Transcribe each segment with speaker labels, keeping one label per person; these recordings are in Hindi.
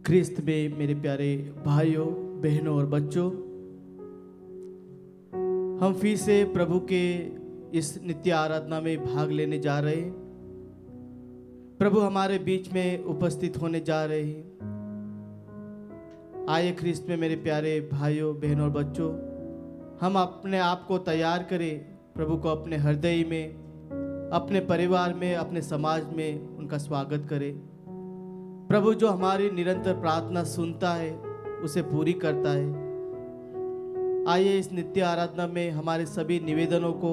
Speaker 1: ख्रिस्त में मेरे प्यारे भाइयों, बहनों और बच्चों, हम फिर से प्रभु के इस नित्य आराधना में भाग लेने जा रहे हैं। प्रभु हमारे बीच में उपस्थित होने जा रहे हैं। आइए ख्रिस्त में मेरे प्यारे भाइयों, बहनों और बच्चों, हम अपने आप को तैयार करें प्रभु को अपने हृदय में, अपने परिवार में, अपने समाज में उनका स्वागत करें। प्रभु जो हमारी निरंतर प्रार्थना सुनता है, उसे पूरी करता है। आइए इस नित्य आराधना में हमारे सभी निवेदनों को,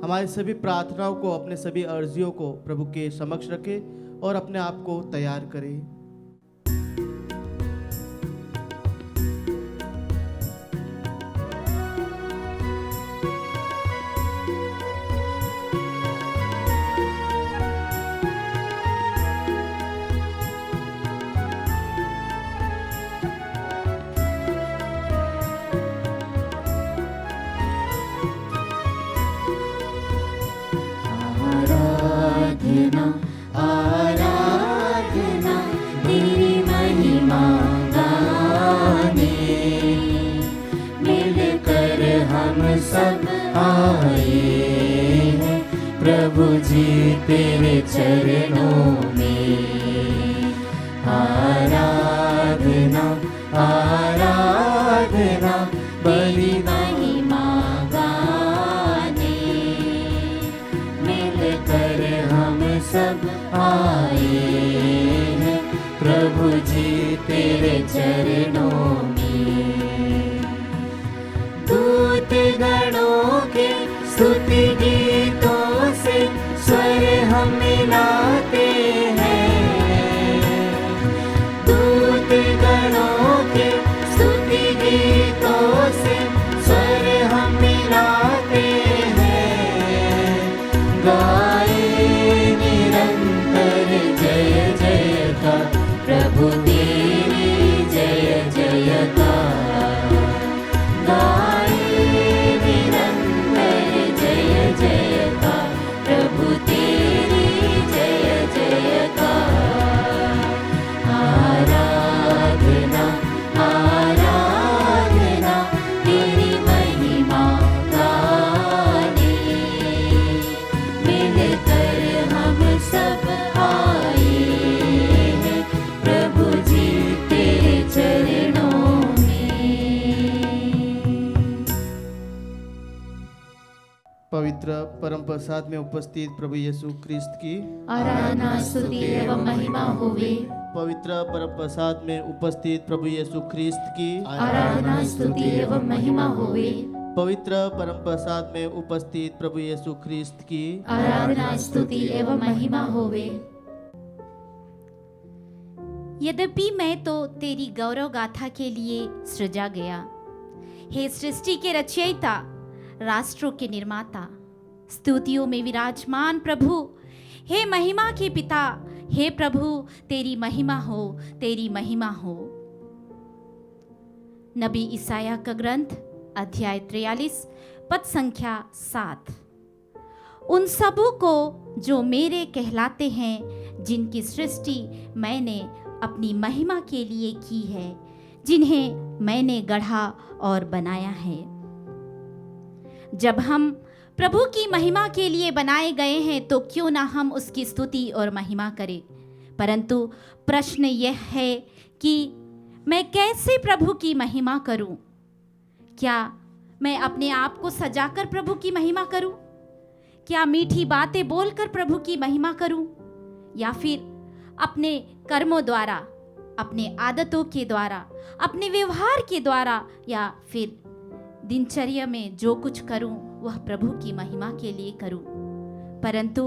Speaker 1: हमारे सभी प्रार्थनाओं को, अपने सभी अर्जियों को प्रभु के समक्ष रखें और अपने आप को तैयार करें।
Speaker 2: आराधना तेरी महिमा गाने, मिलकर हम सब आए हैं प्रभु जी तेरे चरणों में। आराधना आराधना बड़ी महिमा गाने, मिलकर हम सब आए हैं प्रभु जी तेरे चरणों में। दूत गणों के स्तुति गीतों से स्वर हम मिलाते हैं। दूत गणों के स्तुति गीतों से स्वर हम मिलाते हैं। गाए निरंतर जय जयकार प्रभु तेरी जय जयकार। गाए निरंतर जय जयकार प्रभु तेरी जय जयकार। आराधना आराधना तेरी महिमा गाने, मिलकर हम सब आए हैं प्रभु जी तेरे चरणों में।
Speaker 1: पवित्र परम प्रसाद में उपस्थित प्रभु यीशु ख्रिस्त की
Speaker 2: आराधना स्तुति एवं महिमा होवे।
Speaker 1: पवित्र परम प्रसाद में उपस्थित प्रभु यीशु ख्रिस्त की
Speaker 2: आराधना स्तुति एवं महिमा होवे।
Speaker 1: पवित्र परम प्रसाद में उपस्थित प्रभु यीशु ख्रिस्त की
Speaker 2: आराधना स्तुति एवं महिमा होवे।
Speaker 3: यद्यपि मैं तो तेरी गौरव गाथा के लिए सृजा गया, हे सृष्टि के रचयिता, राष्ट्रों के निर्माता, स्तुतियों में विराजमान प्रभु, हे महिमा के पिता, हे प्रभु तेरी महिमा हो, तेरी महिमा हो। नबी ईसाया का ग्रंथ अध्याय 43 पद संख्या 7। उन सबों को जो मेरे कहलाते हैं, जिनकी सृष्टि मैंने अपनी महिमा के लिए की है, जिन्हें मैंने गढ़ा और बनाया है। जब हम प्रभु की महिमा के लिए बनाए गए हैं तो क्यों ना हम उसकी स्तुति और महिमा करें। परंतु प्रश्न यह है कि मैं कैसे प्रभु की महिमा करूं? क्या मैं अपने आप को सजाकर प्रभु की महिमा करूं? क्या मीठी बातें बोलकर प्रभु की महिमा करूं? या फिर अपने कर्मों द्वारा, अपने आदतों के द्वारा, अपने व्यवहार के द्वारा, या फिर दिनचर्या में जो कुछ करूं वह प्रभु की महिमा के लिए करूं? परंतु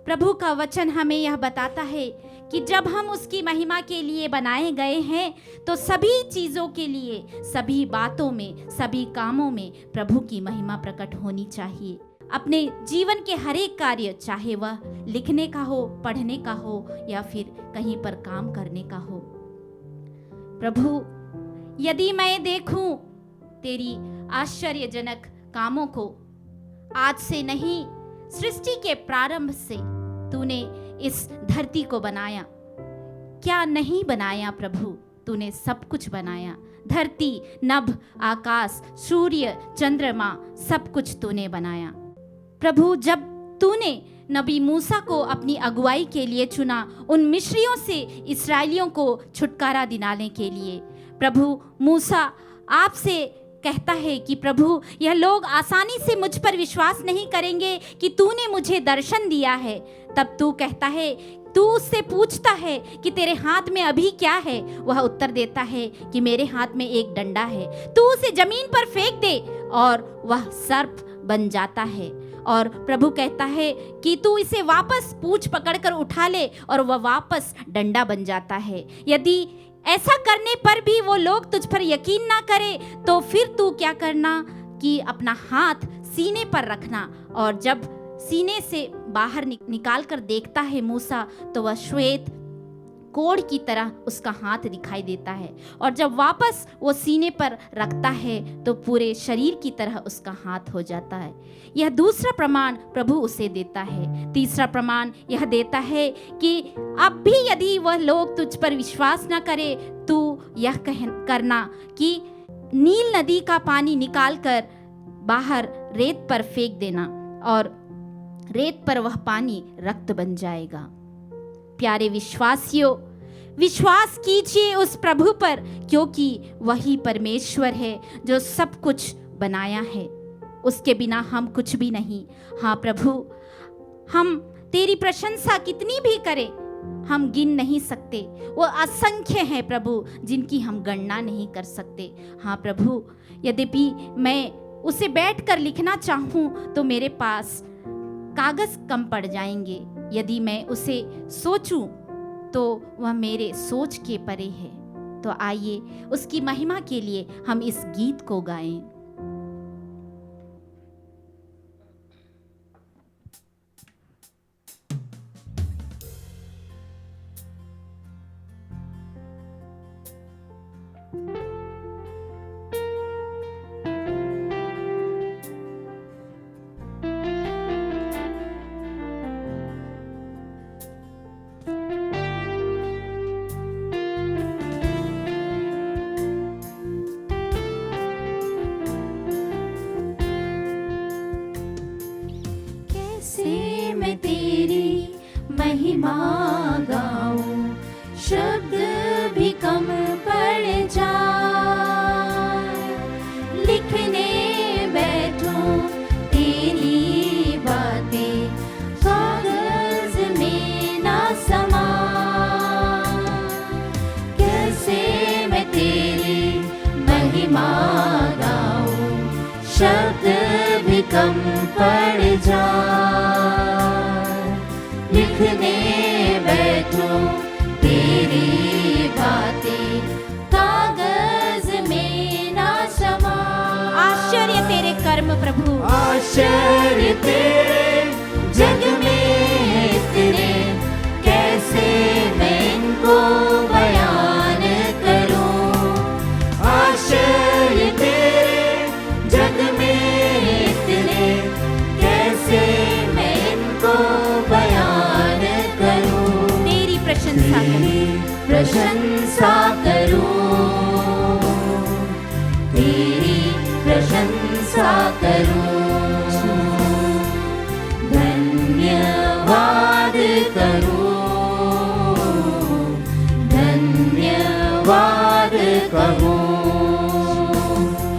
Speaker 3: प्रभु का वचन हमें यह बताता है कि जब हम उसकी महिमा के लिए बनाए गए हैं तो सभी चीज़ों के लिए, सभी बातों में, सभी कामों में प्रभु की महिमा प्रकट होनी चाहिए। अपने जीवन के हर एक कार्य, चाहे वह लिखने का हो, पढ़ने का हो या फिर कहीं पर काम करने का हो। प्रभु, यदि मैं देखूं तेरी आश्चर्यजनक कामों को, आज से नहीं, सृष्टि के प्रारंभ से तूने इस धरती को बनाया, क्या नहीं बनाया प्रभु, तूने सब कुछ बनाया। धरती, नभ, आकाश, सूर्य, चंद्रमा, सब कुछ तूने बनाया। प्रभु, जब तूने नबी मूसा को अपनी अगुवाई के लिए चुना, उन मिस्रियों से इस्राएलियों को छुटकारा दिलाने के लिए, प्रभु मूसा आपसे कहता है कि प्रभु, यह लोग आसानी से मुझ पर विश्वास नहीं करेंगे कि तूने मुझे दर्शन दिया है। तब तू कहता है, तू उससे पूछता है कि तेरे हाथ में अभी क्या है। वह उत्तर देता है कि मेरे हाथ में एक डंडा है। तू उसे जमीन पर फेंक दे और वह सर्प बन जाता है। और प्रभु कहता है कि तू इसे वापस पूंछ पकड़कर उठा ले और वह वापस डंडा बन जाता है। यदि ऐसा करने पर भी वो लोग तुझ पर यकीन ना करे तो फिर तू क्या करना कि अपना हाथ सीने पर रखना, और जब सीने से बाहर निकाल कर देखता है मूसा तो वह श्वेत कोढ़ की तरह उसका हाथ दिखाई देता है, और जब वापस वो सीने पर रखता है तो पूरे शरीर की तरह उसका हाथ हो जाता है। यह दूसरा प्रमाण प्रभु उसे देता है। तीसरा प्रमाण यह देता है कि अब भी यदि वह लोग तुझ पर विश्वास न करे तो यह करना कि नील नदी का पानी निकाल कर बाहर रेत पर फेंक देना, और रेत पर वह पानी रक्त बन जाएगा। प्यारे विश्वासियों, विश्वास कीजिए उस प्रभु पर, क्योंकि वही परमेश्वर है जो सब कुछ बनाया है। उसके बिना हम कुछ भी नहीं। हाँ प्रभु, हम तेरी प्रशंसा कितनी भी करें हम गिन नहीं सकते। वो असंख्य है प्रभु, जिनकी हम गणना नहीं कर सकते। हाँ प्रभु, यद्यपि मैं उसे बैठकर लिखना चाहूँ तो मेरे पास कागज कम पड़ जाएंगे। यदि मैं उसे सोचूं तो वह मेरे सोच के परे है। तो आइए उसकी महिमा के लिए हम इस गीत को गाएं।
Speaker 2: मैं तेरी महिमा गाऊं, शब्द भी कम पड़ जाए। लिखने बैठूं तेरी बातें, कागज में ना समाए। कैसे मैं तेरी महिमा गाऊं, शब्द भी कम पड़ जाए। लिखने बैठूं तेरी बातें, कागज में ना समा।
Speaker 3: आश्चर्य तेरे कर्म प्रभु,
Speaker 2: आश्चर्य तेरे जग में इतने, कैसे मैं इनको बयान करूं। आश्चर्य तेरे जग में इतने, कैसे मैं इनको बयान करूं।
Speaker 3: तेरी प्रशंसा करूं,
Speaker 2: प्रशंसा करूं, तेरी प्रशंसा करूं। धन्यवाद करूं, धन्यवाद कहूं।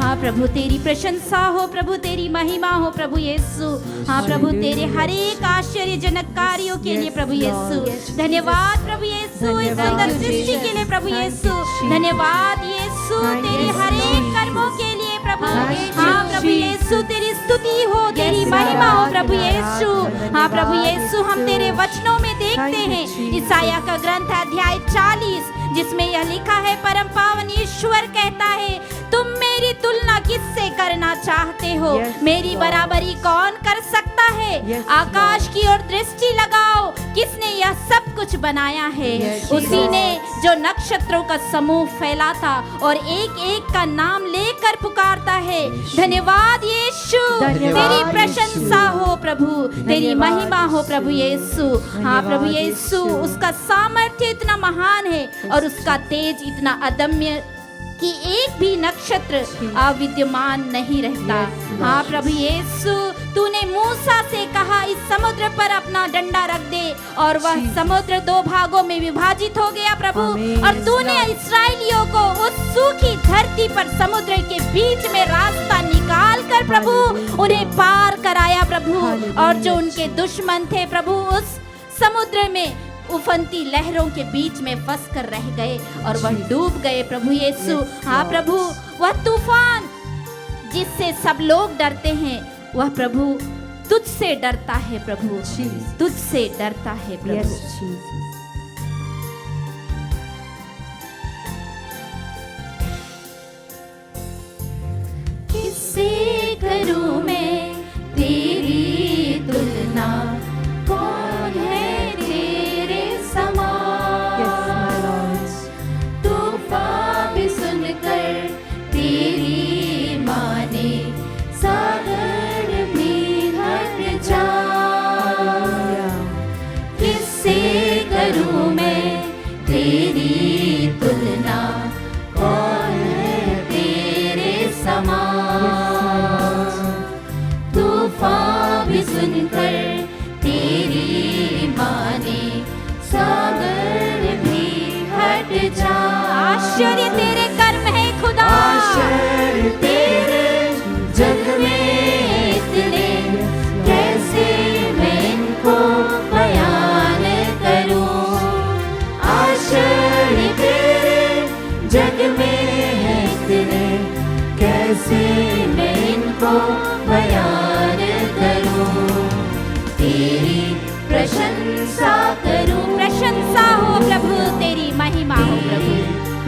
Speaker 3: हाँ प्रभु तेरी प्रशंसा हो, प्रभु तेरी महिमा हो प्रभु यीशु। हाँ प्रभु तेरे हर एक आश्चर्यजनक कार्यों के लिए प्रभु यीशु धन्यवाद। प्रभु यीशु इस सुंदर सृष्टि के लिए प्रभु यीशु धन्यवाद। यीशु तेरे हर एक कर्मों के लिए प्रभु। हाँ प्रभु यीशु तेरी स्तुति हो, तेरी महिमा हो प्रभु यीशु। हाँ प्रभु यीशु हम तेरे वचनों में देखते हैं ईसाया का ग्रंथ अध्याय 40 जिसमें यह लिखा है, परम पावन ईश्वर कहता है, तुम मेरी तुलना किससे करना चाहते हो? मेरी बराबरी कौन कर सकता है? आकाश की ओर दृष्टि लगाओ, किसने यह सब कुछ बनाया है? उसी ने जो नक्षत्रों का समूह फैला था और एक एक का नाम लेकर कहकर पुकारता है। धन्यवाद यीशु,
Speaker 2: धन्यवाद
Speaker 3: तेरी प्रशंसा हो प्रभु, तेरी
Speaker 2: धन्यवाद
Speaker 3: महिमा हो प्रभु यीशु। हाँ प्रभु
Speaker 2: धन्यवाद
Speaker 3: यीशु,
Speaker 2: यीशु।
Speaker 3: उसका सामर्थ्य इतना महान है और उसका तेज इतना अदम्य कि एक भी नक्षत्र अविद्यमान नहीं रहता। हाँ प्रभु यीशु, तूने मूसा से कहा इस समुद्र पर अपना डंडा रख दे और वह समुद्र दो भागों में विभाजित हो गया प्रभु।
Speaker 2: आमीन।
Speaker 3: और तूने इस्राएलियों को उस सूखी धरती पर समुद्र के बीच में रास्ता निकाल कर प्रभु उन्हें पार कराया प्रभु। और जो उनके दुश्मन थे प्रभु उस समुद्र में उफनती लहरों के बीच में फंस कर रह गए और वह डूब गए प्रभु यीशु। हाँ प्रभु, वह तूफान जिससे सब लोग डरते हैं वह प्रभु तुझसे डरता है प्रभु, तुझसे डरता है प्रभु।
Speaker 2: Yes, Jesus.
Speaker 3: किससे करूं मैं तेरी तुलना, कौन है तेरे समान।
Speaker 2: Yes, my Lord.
Speaker 3: तूफान भी सुनकर तेरी माने, सागर भी हट जा।
Speaker 2: Hallelujah.
Speaker 3: किससे करूं मैं तेरी तुलना, कौन है तेरे समान। तूफान भी सुनकर तेरी माने, सागर भी हट जा। आश्चर्य तेरे कर्म है खुदा,
Speaker 2: आश्चर्य
Speaker 3: तेरे जग में इतने, कैसे मैं इनको बयान करूं। आश्चर्य तेरे जग में है इतने, कैसे मैं इनको बयान करूं। तेरी प्रशंसा करूं। प्रशंसा हो प्रभु, तेरी महिमा हो प्रभु।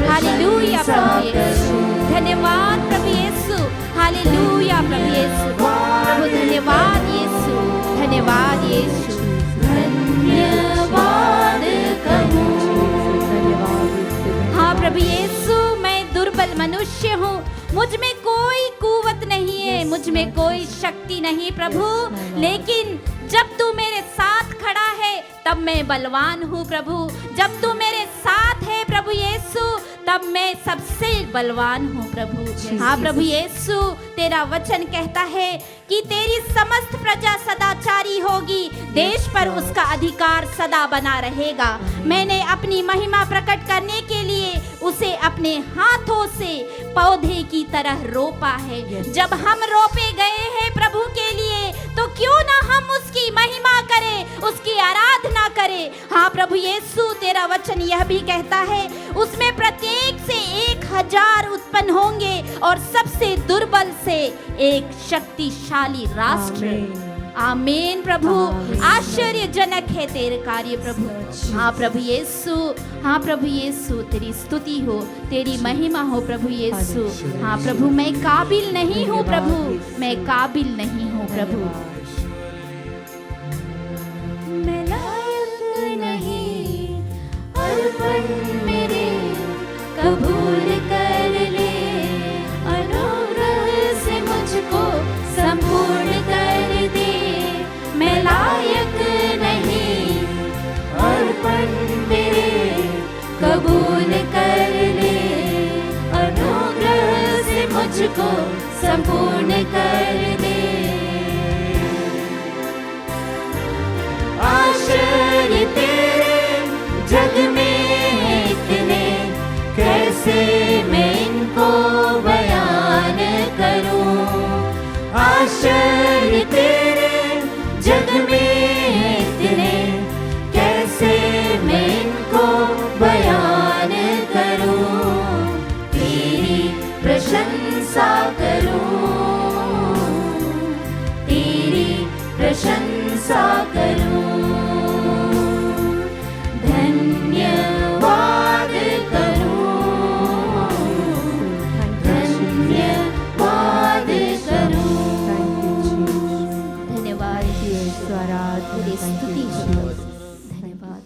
Speaker 3: हालेलुया प्रभु यीशु, धन्यवाद प्रभु यीशु। हालेलुया प्रभु यीशु, प्रभु धन्यवाद यीशु, धन्यवाद यीशु। धन्यवाद कहूं। हाँ प्रभु यीशु, मैं दुर्बल मनुष्य हूँ, मुझ में कोई कुवत नहीं है, मुझ में कोई शक्ति नहीं प्रभु, लेकिन जब तू मेरे साथ खड़ा है तब मैं बलवान हूँ प्रभु। जब तू मेरे साथ है प्रभु यीशु तब मैं सबसे बलवान हूँ प्रभु। हाँ प्रभु यीशु, तेरा वचन कहता है कि तेरी समस्त प्रजा सदाचारी होगी, देश पर उसका अधिकार सदा बना रहेगा। मैंने अपनी महिमा प्रकट करने के लिए उसे अपने हाथों से पौधे की तरह रोपा है। जब हम रोपे गए हैं प्रभु के लिए तो क्यों ना हम उसकी महिमा करें, उसकी आराधना करें। हाँ प्रभु यीशु, तेरा वचन यह भी कहता है उसमें प्रत्येक से 1000 उत्पन्न होंगे और सबसे दुर्बल से एक शक्तिशाली राष्ट्र। आमीन प्रभु, आश्चर्यजनक है तेरे कार्य प्रभु। हाँ प्रभु यीशु, हाँ प्रभु यीशु, तेरी स्तुति हो, तेरी महिमा हो प्रभु यीशु। हाँ प्रभु, मैं काबिल नहीं हूँ प्रभु, मैं काबिल नहीं हूँ प्रभु। मैं लायक नहीं, अर्पण मेरे कबूल कर ले, अनुग्रह से मुझको संपूर्ण कर दे। मैं लायक नहीं, अर्पण मेरे कबूल कर ले, अनुग्रह से मुझको संपूर्ण कर दे। आश्चर्य तेरे जग में इतने, कैसे मैं इनको बयान करूं। आश्चर्य तेरे जग में इतने, कैसे मैं इनको बयान करूं। तेरी प्रशंसा करूं, तेरी प्रशंसा करूं। धन्यवाद करूं, धन्यवाद करूं। धन्यवाद तेरी स्तुति हो, धन्यवाद।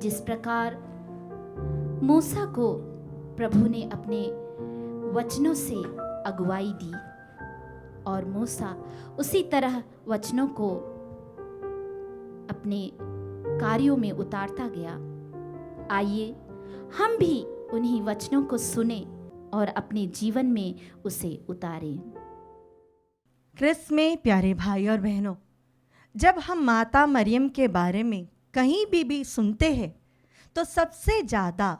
Speaker 3: जिस प्रकार मूसा को प्रभु ने अपने वचनों से अगुवाई दी और मूसा उसी तरह वचनों को अपने कार्यों में उतारता गया। आइए हम भी उन्हीं वचनों को सुने और अपने जीवन में उसे उतारें।
Speaker 2: क्रिस्त में प्यारे भाई और बहनों, जब हम माता मरियम के बारे में कहीं भी सुनते हैं तो सबसे ज़्यादा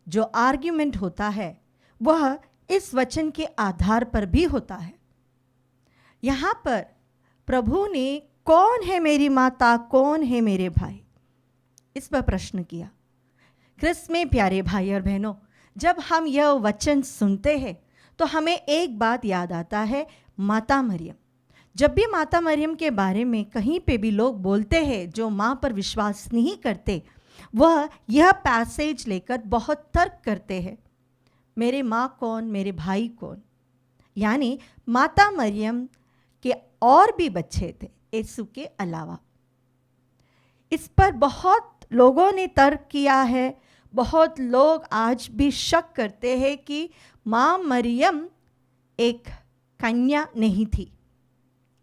Speaker 2: जो आर्ग्यूमेंट होता है वह इस वचन के आधार पर भी होता है। यहाँ पर प्रभु ने कौन है मेरी माता, कौन है मेरे भाई, इस पर प्रश्न किया। क्रिस्त में प्यारे भाई और बहनों, जब हम यह वचन सुनते हैं तो हमें एक बात याद आता है, माता मरियम। जब भी माता मरियम के बारे में कहीं पे भी लोग बोलते हैं जो माँ पर विश्वास नहीं करते, वह यह पैसेज लेकर बहुत तर्क करते हैं, मेरे माँ कौन, मेरे भाई कौन। यानी माता मरियम के और भी बच्चे थे यीशु के अलावा। इस पर बहुत लोगों ने तर्क किया है। बहुत लोग आज भी शक करते हैं कि माँ मरियम एक कन्या नहीं थी।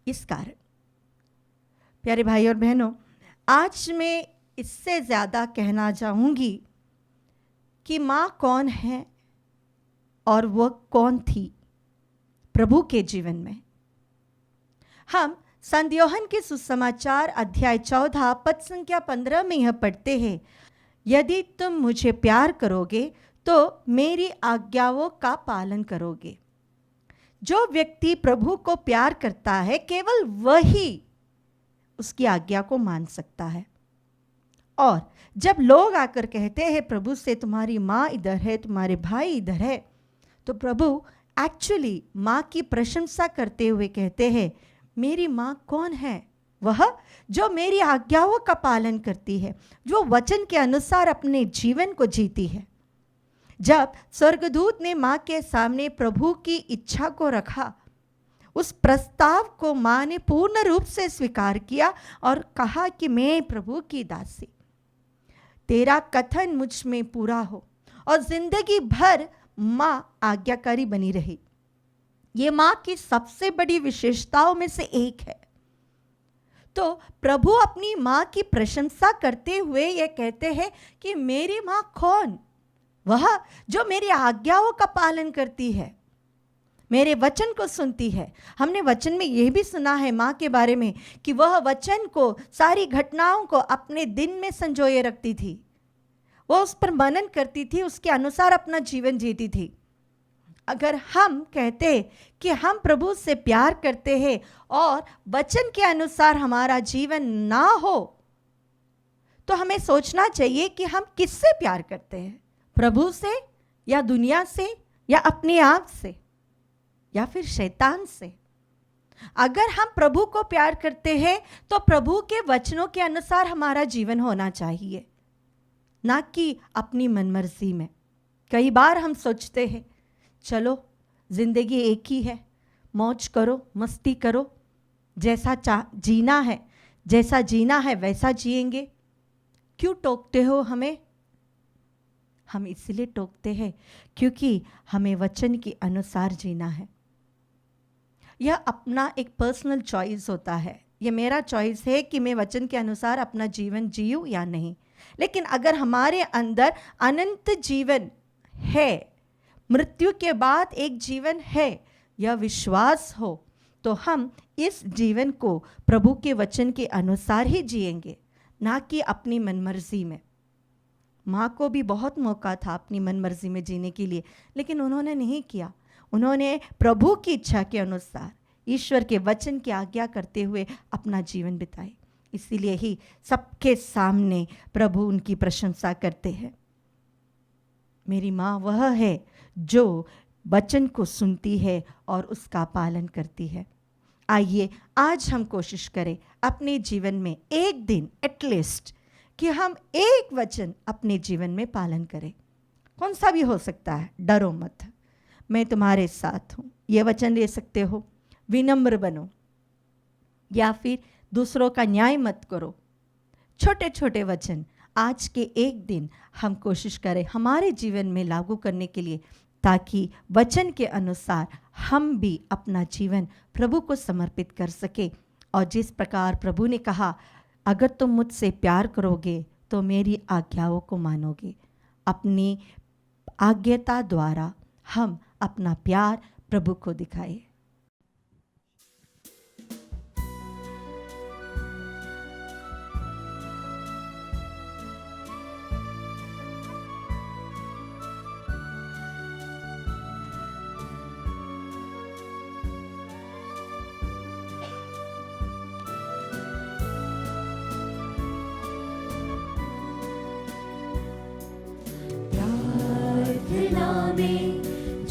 Speaker 2: इस कारण प्यारे भाई और बहनों, आज मैं इससे ज़्यादा कहना चाहूँगी कि माँ कौन है और वह कौन थी प्रभु के जीवन में। हम संत यूहन्ना के सुसमाचार अध्याय 14 पद संख्या 15 में यह पढ़ते हैं, यदि तुम मुझे प्यार करोगे तो मेरी आज्ञाओं का पालन करोगे। जो व्यक्ति प्रभु को प्यार करता है केवल वही उसकी आज्ञा को मान सकता है। और जब लोग आकर कहते हैं प्रभु से तुम्हारी माँ इधर है, तुम्हारे भाई इधर है, तो प्रभु एक्चुअली माँ की प्रशंसा करते हुए कहते हैं, मेरी माँ कौन है? वह जो मेरी आज्ञाओं का पालन करती है, जो वचन के अनुसार अपने जीवन को जीती है। जब स्वर्गदूत ने माँ के सामने प्रभु की इच्छा को रखा, उस प्रस्ताव को माँ ने पूर्ण रूप से स्वीकार किया और कहा कि मैं प्रभु की दासी, तेरा कथन मुझ में पूरा हो। और जिंदगी भर माँ आज्ञाकारी बनी रही। ये माँ की सबसे बड़ी विशेषताओं में से एक है। तो प्रभु अपनी माँ की प्रशंसा करते हुए ये कहते हैं कि मेरी माँ कौन? वह जो मेरी आज्ञाओं का पालन करती है, मेरे वचन को सुनती है। हमने वचन में यह भी सुना है माँ के बारे में कि वह वचन को, सारी घटनाओं को अपने दिन में संजोए रखती थी। वह उस पर मनन करती थी, उसके अनुसार अपना जीवन जीती थी। अगर हम कहते कि हम प्रभु से प्यार करते हैं और वचन के अनुसार हमारा जीवन ना हो, तो हमें सोचना चाहिए कि हम किससे प्यार करते हैं, प्रभु से या दुनिया से या अपने आप से या फिर शैतान से। अगर हम प्रभु को प्यार करते हैं तो प्रभु के वचनों के अनुसार हमारा जीवन होना चाहिए, ना कि अपनी मनमर्जी में। कई बार हम सोचते हैं चलो जिंदगी एक ही है, मौज करो, मस्ती करो, जैसा जीना है, जैसा जीना है वैसा जिएंगे। क्यों टोकते हो हमें? हम इसलिए टोकते हैं क्योंकि हमें वचन के अनुसार जीना है। यह अपना एक पर्सनल चॉइस होता है। यह मेरा चॉइस है कि मैं वचन के अनुसार अपना जीवन जीऊँ या नहीं। लेकिन अगर हमारे अंदर अनंत जीवन है, मृत्यु के बाद एक जीवन है, यह विश्वास हो, तो हम इस जीवन को प्रभु के वचन के अनुसार ही जिएंगे, ना कि अपनी मनमर्जी में। माँ को भी बहुत मौका था अपनी मनमर्जी में जीने के लिए, लेकिन उन्होंने नहीं किया। उन्होंने प्रभु की इच्छा के अनुसार ईश्वर के वचन की आज्ञा करते हुए अपना जीवन बिताए। इसीलिए ही सबके सामने प्रभु उनकी प्रशंसा करते हैं। मेरी माँ वह है जो वचन को सुनती है और उसका पालन करती है। आइए आज हम कोशिश करें अपने जीवन में एक दिन एटलीस्ट कि हम एक वचन अपने जीवन में पालन करें। कौन सा भी हो सकता है, डरो मत, मैं तुम्हारे साथ हूँ। ये वचन ले सकते हो, विनम्र बनो, या फिर दूसरों का न्याय मत करो। छोटे छोटे वचन आज के एक दिन हम कोशिश करें हमारे जीवन में लागू करने के लिए, ताकि वचन के अनुसार हम भी अपना जीवन प्रभु को समर्पित कर सके। और जिस प्रकार प्रभु ने कहा, अगर तुम मुझसे प्यार करोगे तो मेरी आज्ञाओं को मानोगे, अपनी आज्ञता द्वारा हम अपना प्यार प्रभु को दिखाएं।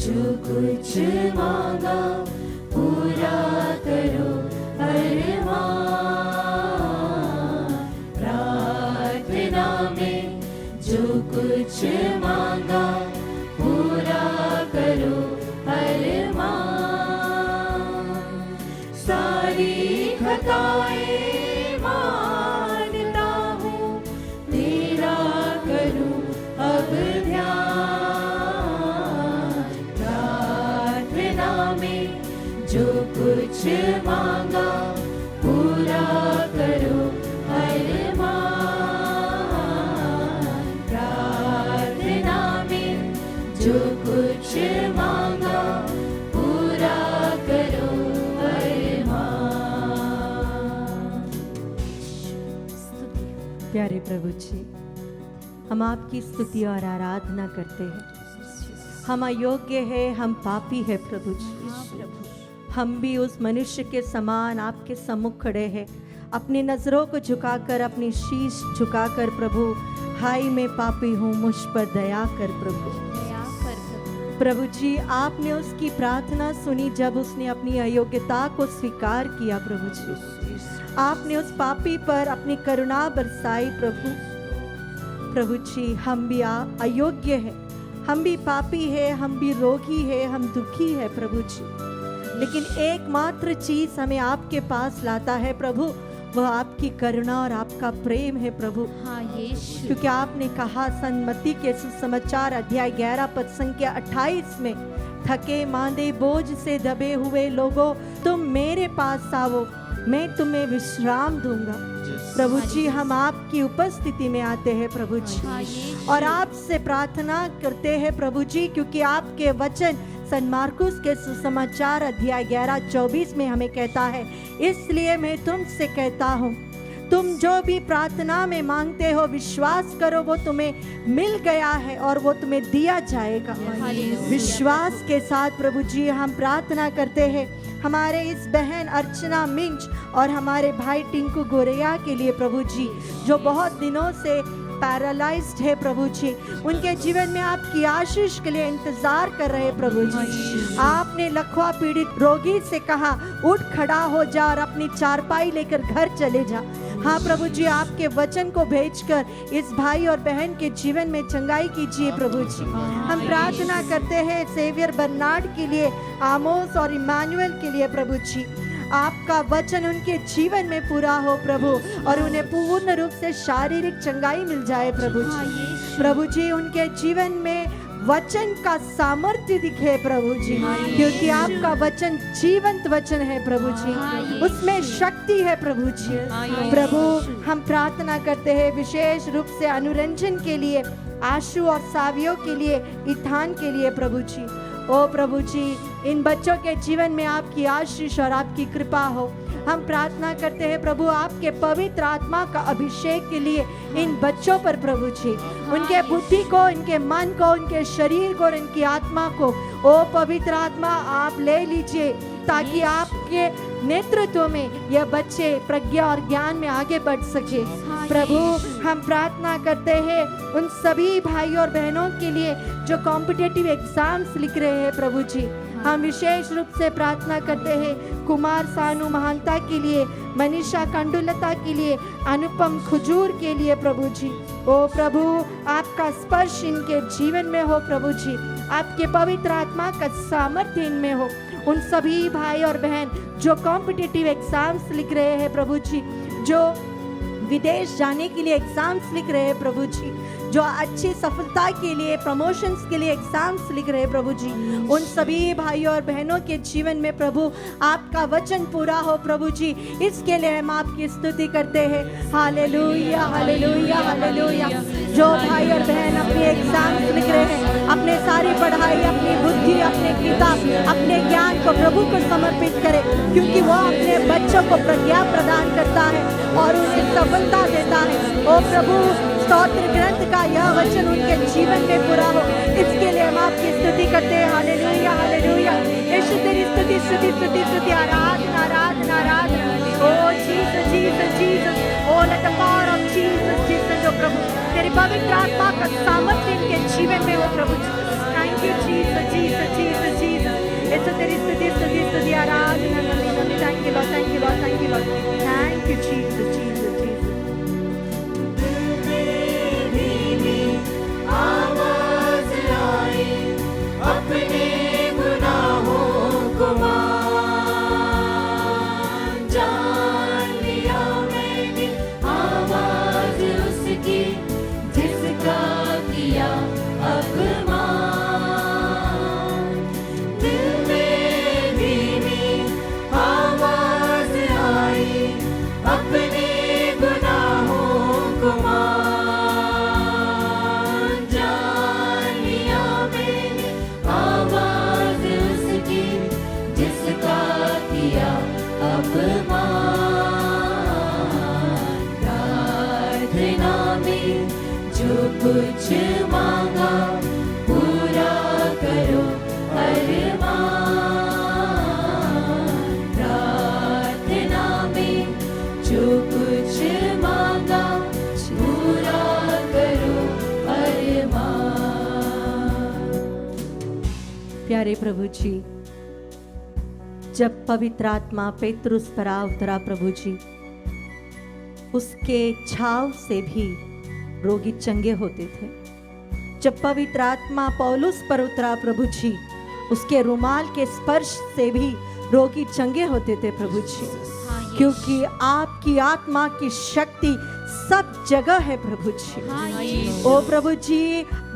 Speaker 4: जो कुछ मांगा पूरा करो अरमान, प्रार्थना में जो कुछ मांगा पूरा करो अरमान, सारी खताएं मानता हूँ तेरा करूँ अब ध्यान, जो कुछ मांगा पूरा करो अरमान, प्रार्थना में जो कुछ मांगा पूरा करो अरमान।
Speaker 2: प्यारे प्रभु जी, हम आपकी स्तुति और आराधना करते हैं। हम अयोग्य हैं, हम पापी हैं प्रभु जी। हम भी उस मनुष्य के समान आपके सम्मुख खड़े हैं, अपनी नज़रों को झुकाकर, अपनी शीश झुकाकर, प्रभु हाय मैं पापी हूँ, मुझ पर दया कर प्रभु। प्रभु जी, आपने उसकी प्रार्थना सुनी जब उसने अपनी अयोग्यता को स्वीकार किया प्रभु जी। आपने उस पापी पर अपनी करुणा बरसाई प्रभु। प्रभु जी, हम भी अयोग्य हैं, हम भी पापी हैं, हम भी रोगी हैं, हम दुखी हैं प्रभु जी। लेकिन एकमात्र चीज हमें आपके पास लाता है प्रभु, वह आपकी करुणा और आपका प्रेम है प्रभु।
Speaker 3: हाँ यीशु,
Speaker 2: क्योंकि आपने कहा सन्मति के सुसमाचार अध्याय 11 पद संख्या 28 में, थके मांदे बोझ से दबे हुए लोगों, तुम मेरे पास आओ, मैं तुम्हें विश्राम दूंगा। प्रभु जी, हम आपकी उपस्थिति में आते हैं प्रभु जी, और आपसे प्रार्थना करते हैं प्रभु जी, क्योंकि आपके वचन सन मार्कुस के सुसमाचार अध्याय 11:24 में हमें कहता है, इसलिए मैं तुमसे कहता हूँ, तुम जो भी प्रार्थना में मांगते हो विश्वास करो वो तुम्हें मिल गया है और वो तुम्हें दिया जाएगा। विश्वास के साथ प्रभु जी हम प्रार्थना करते हैं हमारे इस बहन अर्चना मिंच और हमारे भाई टिंकू गोरेया के लिए प्रभु जी, जो बहुत दिनों से पैरालाइज्ड है प्रभु जी। उनके जीवन में आपकी आशीष के लिए इंतजार कर रहे प्रभु जी। आपने लकवा पीड़ित रोगी से कहा, उठ खड़ा हो जा और अपनी चारपाई लेकर घर चले जा। हाँ प्रभु जी, आपके वचन को भेजकर इस भाई और बहन के जीवन में चंगाई कीजिए प्रभु जी। हम प्रार्थना करते हैं सेवियर बर्नार्ड के लिए, आमोस और इमानुएल के लिए प्रभु जी। आपका वचन उनके जीवन में पूरा हो प्रभु, और उन्हें पूर्ण रूप से शारीरिक चंगाई मिल जाए प्रभु जी। प्रभु जी, उनके जीवन में वचन का सामर्थ्य दिखे प्रभु जी, क्योंकि आपका वचन जीवंत वचन है प्रभु जी, उसमें शक्ति है प्रभु जी। प्रभु, हम प्रार्थना करते हैं विशेष रूप से अनुरंजन के लिए, आशु और सावियों के लिए, इथान के लिए प्रभु जी। ओ प्रभु जी, इन बच्चों के जीवन में आपकी आशीष और आपकी कृपा हो। हम प्रार्थना करते हैं प्रभु आपके पवित्र आत्मा का अभिषेक के लिए इन बच्चों पर प्रभु जी, उनके बुद्धि को, इनके मन को, उनके शरीर को और इनकी आत्मा को ओ पवित्र आत्मा आप ले लीजिए, ताकि आपके नेतृत्व में यह बच्चे प्रज्ञा और ज्ञान में आगे बढ़ सके। प्रभु, हम प्रार्थना करते हैं उन सभी भाई और बहनों के लिए जो कॉम्पिटिटिव एग्जाम्स लिख रहे हैं प्रभु जी। हम विशेष रूप से प्रार्थना करते हैं कुमार सानू महानता के लिए, मनीषा कंडुलता के लिए, अनुपम खुजूर के लिए प्रभु जी। ओ प्रभु, आपका स्पर्श इनके जीवन में हो प्रभु जी, आपके पवित्र आत्मा का सामर्थ्य इनमें हो। उन सभी भाई और बहन जो कॉम्पिटिटिव एग्जाम्स लिख रहे हैं प्रभु जी, जो विदेश जाने के लिए एग्जाम्स लिख रहे हैं प्रभु जी, जो अच्छी सफलता के लिए, प्रमोशंस के लिए एग्जाम्स लिख रहे हैं प्रभु जी, उन सभी भाइयों और बहनों के जीवन में प्रभु आपका वचन पूरा हो प्रभु जी, इसके लिए हम आपकी स्तुति करते हैं। Hallelujah hallelujah hallelujah. जो भाई और बहन अपने एग्जाम्स लिख रहे हैं, अपने सारी पढ़ाई, अपनी बुद्धि, अपने किताब, अपने ज्ञान को प्रभु को समर्पित करें, क्योंकि वो अपने बच्चों को प्रज्ञा प्रदान करता है और उन्हें सफलता देता है। ओ प्रभु, स्तोत्र ग्रंथ का यह वचन उनके जीवन में पूरा हो, इसके लिए हम आपकी स्तुति करते हैं। Hallelujah hallelujah. यीशु तेरी स्तुति स्तुति स्तुति स्तुति, आराधना आराधना आराधना। Oh Jesus Jesus Jesus, oh let the power of Jesus Jesus, जो प्रभु तेरी पवित्र आत्मा का सामर्थ्य इनके जीवन में हो प्रभु। Thank you Jesus Jesus Jesus Jesus. Yeshu तेरी स्तुति स्तुति स्तुति, आराधना आराधना। Thank you Lord, thank you Lord, thank you Lord, thank you Jesus Jesus Jesus.
Speaker 4: आवाज आई अपने गुनाहों को मान, जान लिया मैंने आवाज उसकी जिसका किया अपमान। दिल में धीमी आवाज आई अपने गुनाहों को मान, जान लिया मैंने आवाज उसकी जिसका किया अपमान। प्रार्थना में जो कुछ मांगा पूरा करो अरमान। प्रार्थना में जो कुछ मांगा पूरा करो अरमान।
Speaker 2: प्यारे प्रभु जी, जब पवित्र आत्मा पेतरुस पर आ उतरा प्रभु जी, उसके छाव से भी रोगी चंगे होते थे। जब पवित्र आत्मा पौलुस पर उतरा प्रभु जी, उसके रुमाल के स्पर्श से भी रोगी चंगे होते थे प्रभु जी, क्योंकि आपकी आत्मा की शक्ति सब जगह है प्रभु जी। ओ प्रभु जी,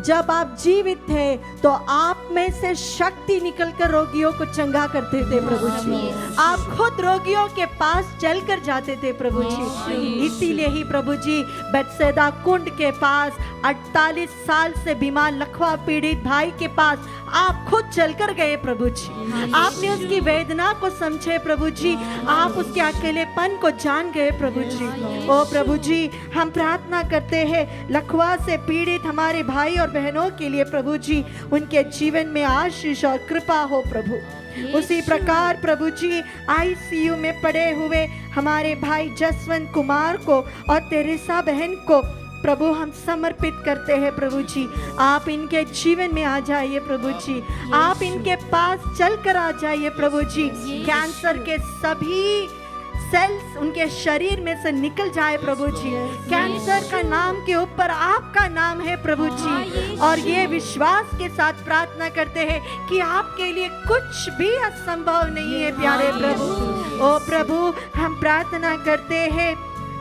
Speaker 2: जब आप जीवित थे तो आप में से शक्ति निकलकर रोगियों को चंगा करते थे प्रभु जी। आप खुद रोगियों के पास चलकर जाते थे प्रभु जी। इसीलिए ही प्रभु जी बेतसैदा कुंड के पास 48 साल से बीमार लकवा पीड़ित भाई के पास आप खुद चलकर गए प्रभु जी। आपने उसकी वेदना को समझे प्रभु जी, आप उसके अकेलेपन को जान गए प्रभु जी। ओ प्रभु जी, हम प्रार्थना करते हैं लकवा से पीड़ित हमारे भाई और बहनों के लिए प्रभु जी, उनके जीवन में आशीष और कृपा हो प्रभु। उसी प्रकार प्रभु जी आईसीयू में पड़े हुए हमारे भाई जसवंत कुमार को और तेरेसा बहन को प्रभु हम समर्पित करते हैं प्रभु जी। आप इनके जीवन में आ जाइए प्रभु जी, आप इनके पास चलकर आ जाइए प्रभु जी। कैंसर के सभी सेल्स उनके शरीर में से निकल जाए प्रभु जी। कैंसर का नाम के ऊपर आपका नाम है प्रभु जी, और ये विश्वास के साथ प्रार्थना करते हैं कि आपके लिए कुछ भी असंभव नहीं है प्यारे प्रभु। ओ प्रभु, हम प्रार्थना करते हैं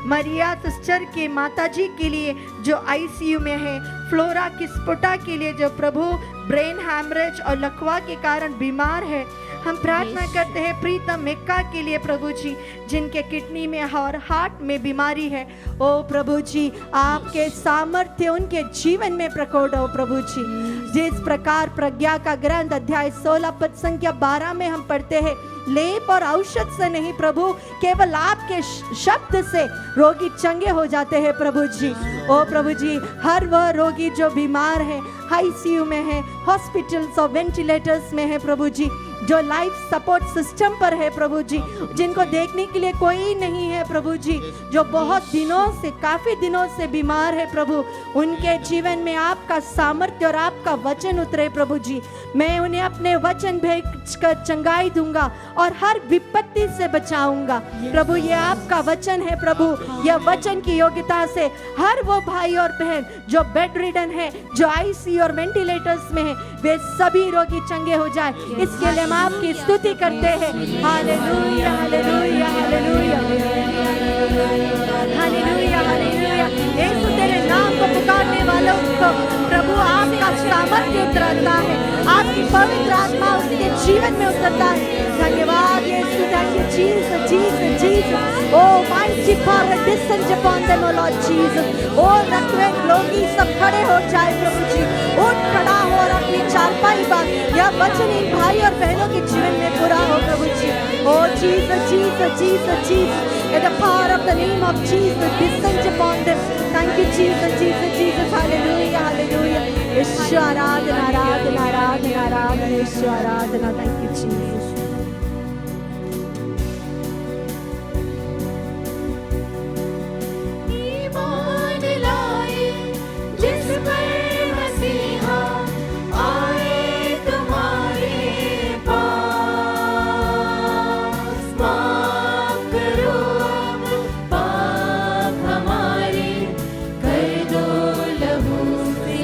Speaker 2: मरिया सिस्टर के माताजी के लिए जो आईसीयू में है, फ्लोरा किस्पोटा के लिए जो प्रभु ब्रेन हैमरेज और लकवा के कारण बीमार है। हम प्रार्थना करते हैं प्रीतम मेक्का के लिए प्रभु जी, जिनके किडनी में और हार्ट में बीमारी है। ओ प्रभु जी, आपके सामर्थ्य उनके जीवन में प्रकट हो प्रभु जी। जिस प्रकार प्रज्ञा का ग्रंथ अध्याय 16 पद संख्या 12 में हम पढ़ते हैं, लेप और औषध से नहीं प्रभु, केवल आपके शब्द से रोगी चंगे हो जाते हैं प्रभु जी। ओ प्रभु जी, हर वह रोगी जो बीमार है, आईसीयू में है, हॉस्पिटल्स और वेंटिलेटर्स में है प्रभु जी, जो लाइफ सपोर्ट सिस्टम पर है प्रभु जी, जिनको देखने के लिए कोई नहीं है प्रभु जी, जो बहुत दिनों से काफी दिनों से बीमार है प्रभु, उनके जीवन में आपका सामर्थ्य और आपका वचन उतरे प्रभु जी। मैं उन्हें अपने वचन भेजकर चंगाई दूंगा और हर विपत्ति से बचाऊंगा प्रभु। ये आपका वचन है प्रभु, यह वचन की योग्यता से हर वो भाई और बहन जो बेड रिडन है, जो आईसीयू और वेंटिलेटर्स में है, वे सभी रोगी चंगे हो जाए। इसके लिए हम आपकी स्तुति स्तुति करते हैं। Hallelujah hallelujah hallelujah hallelujah hallelujah. Yeshu तेरे नाम को पुकारने वालों को प्रभु आपका सामर्थ्य उतरता है, आपकी पवित्र आत्मा उसके जीवन में उतरता है। धन्यवाद Yeshu, thank you Jesus Jesus Jesus. Oh mighty power descend upon them oh Lord Jesus. ओ रखवे लोगी सब खड़े हो जाए प्रभु जी, उठ खड़ा हो और अपनी चारपाई बात यह वचन इन भाई और बहनों के जीवन में पूरा हो प्रभु जी। Oh Jesus Jesus Jesus Jesus, let the power of the name of Jesus descend upon them. Thank you Jesus Jesus Jesus, hallelujah hallelujah। यीशु आराधना आराधना आराधना आराधना, यीशु आराधना। Thank you Jesus।
Speaker 4: ईमान लाए जिस पर मसीहा आए तुम्हारे पास, माफ करो अब पाप हमारे, कर दो लहू से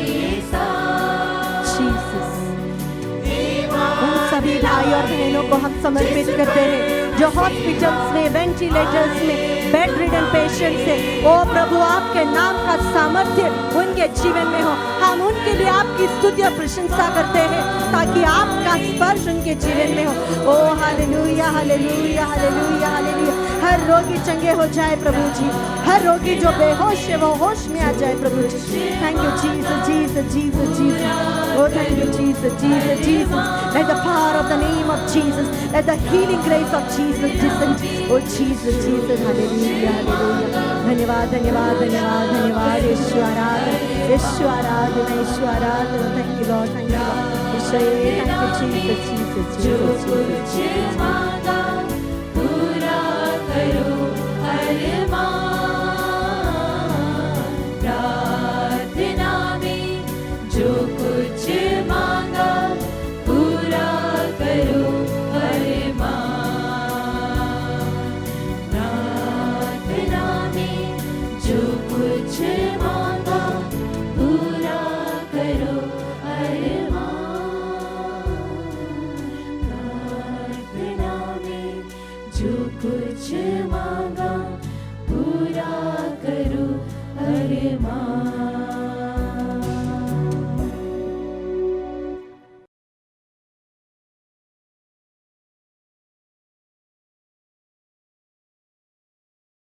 Speaker 4: साफ।
Speaker 2: Jesus।
Speaker 4: ईमान
Speaker 2: उन सभी भाई और बहनों को हम समर्पित करते हैं जो हॉस्पिटल्स में, वेंटिलेटर्स में, बेड रिडन पेशेंट्स है। ओ प्रभु आपके नाम का सामर्थ्य उनके जीवन में हो। हम उनके लिए आपकी स्तुति और प्रशंसा करते हैं ताकि आपका स्पर्श उनके जीवन में हो। ओ हालेलुया हालेलुया हालेलुया हालेलुया। हर रोगी चंगे हो जाए प्रभु जी, हर रोगी जो बेहोश है वो होश में आ जाए प्रभु जी। Thank you Jesus Jesus Jesus Jesus. Oh, thank you, Jesus, Jesus, Jesus. Let the power of the name of Jesus, let the healing grace of Jesus descend. Oh, Jesus, Jesus, hallelujah, hallelujah. धन्यवाद, धन्यवाद, धन्यवाद, धन्यवाद। यीशु आराधना, यीशु आराधना, यीशु आराधना। Thank you, Lord, thank you, Lord. Yeshu, thank you, Jesus, Jesus,
Speaker 4: जो
Speaker 2: Jesus,
Speaker 4: कुछ
Speaker 2: Jesus.
Speaker 4: मांगा पूरा करो अरमान, प्रार्थना में जो कुछ मांगा पूरा करो अरमान, प्रार्थना में जो कुछ मांगा पूरा करो अरमान, प्रार्थना में जो कुछ मांगा पूरा करो अरमान।